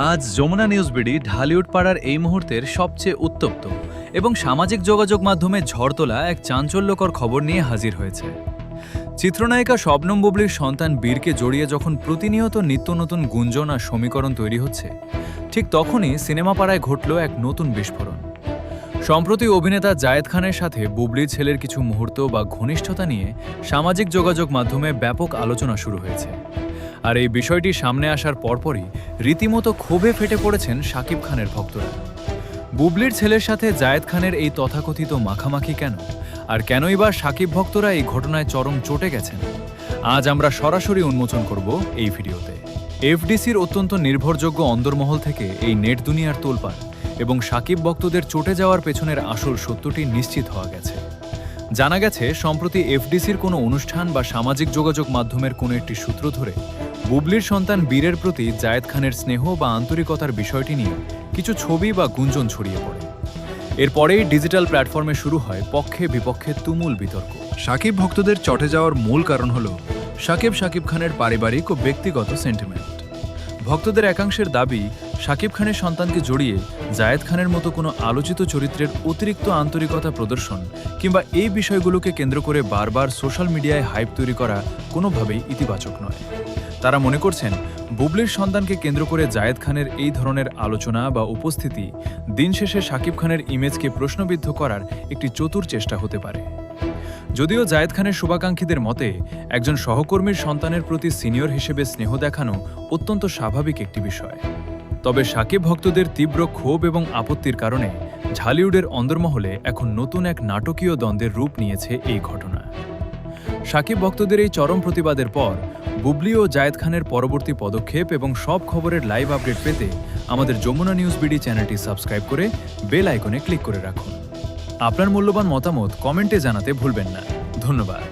আজ Jamuna news BD Dhallywood পাড়ার এই মুহূর্তের সবচেয়ে উত্তপ্ত এবং সামাজিক যোগাযোগ মাধ্যমে ঝড় তোলা এক চাঞ্চল্যকর খবর নিয়ে হাজির হয়েছে। চিত্রনায়িকা শবনম বুবলির সন্তান বীরকে জড়িয়ে যখন প্রতিনিয়ত নিত্য নতুন গুঞ্জন আর সমীকরণ তৈরি হচ্ছে, ঠিক তখনই সিনেমা পাড়ায় ঘটল এক নতুন বিস্ফোরণ। সম্প্রতি অভিনেতা জায়েদ খানের সাথে বুবলির ছেলের কিছু মুহূর্ত বা ঘনিষ্ঠতা নিয়ে সামাজিক যোগাযোগ মাধ্যমে ব্যাপক আলোচনা শুরু হয়েছে। আর এই বিষয়টি সামনে আসার পরপরই রীতিমতো ক্ষোভে ফেটে পড়েছেন শাকিব খানের ভক্তরা। বুবলির ছেলের সাথে জায়েদ খানের এই তথাকথিত মাখামাখি কেন, আর কেনই বা শাকিব ভক্তরা এই ঘটনায় চরম চটে গেছেন, আজ আমরা সরাসরি উন্মোচন করব এই ভিডিওতে। এফডিসির অত্যন্ত নির্ভরযোগ্য অন্দরমহল থেকে এই নেট দুনিয়ার তোলপাড় এবং শাকিব ভক্তদের চটে যাওয়ার পেছনের আসল সত্যটি নিশ্চিত হওয়া গেছে। জানা গেছে, সম্প্রতি এফডিসির কোনো অনুষ্ঠান বা সামাজিক যোগাযোগ মাধ্যমের কোনো একটি সূত্র ধরে বুবলির সন্তান বীরের প্রতি জায়েদ খানের স্নেহ বা আন্তরিকতার বিষয়টি নিয়ে কিছু ছবি বা গুঞ্জন ছড়িয়ে পড়ে। এরপরেই ডিজিটাল প্ল্যাটফর্মে শুরু হয় পক্ষে বিপক্ষে তুমুল বিতর্ক। শাকিব ভক্তদের চটে যাওয়ার মূল কারণ হল শাকিব খানের পারিবারিক ও ব্যক্তিগত সেন্টিমেন্ট। ভক্তদের একাংশের দাবি, শাকিব খানের সন্তানকে জড়িয়ে জায়েদ খানের মতো কোনো আলোচিত চরিত্রের অতিরিক্ত আন্তরিকতা প্রদর্শন কিংবা এই বিষয়গুলোকে কেন্দ্র করে বারবার সোশ্যাল মিডিয়ায় হাইপ তৈরি করা কোনোভাবেই ইতিবাচক নয়। তারা মনে করছেন, বুবলির সন্তানকে কেন্দ্র করে জায়েদ খানের এই ধরনের আলোচনা বা উপস্থিতি দিন শেষে শাকিব খানের ইমেজকে প্রশ্নবিদ্ধ করার একটি চতুর চেষ্টা হতে পারে। যদিও জায়েদ খানের শুভাকাঙ্ক্ষীদের মতে, একজন সহকর্মীর সন্তানের প্রতি সিনিয়র হিসেবে স্নেহ দেখানো অত্যন্ত স্বাভাবিক একটি বিষয়। তবে শাকিব ভক্তদের তীব্র ক্ষোভ এবং আপত্তির কারণে ঢালিউডের অন্দরমহলে এখন নতুন এক নাটকীয় দ্বন্দ্বের রূপ নিয়েছে এই ঘটনা। শাকিব ভক্তদের এই চরম প্রতিবাদের পর বুবলি ও জায়েদ খানের পরবর্তী পদক্ষেপ এবং সব খবরের লাইভ আপডেট পেতে আমাদের যমুনা নিউজ বিডি চ্যানেলটি সাবস্ক্রাইব করে বেল আইকনে ক্লিক করে রাখুন। আপনার মূল্যবান মতামত কমেন্টে জানাতে ভুলবেন না। ধন্যবাদ।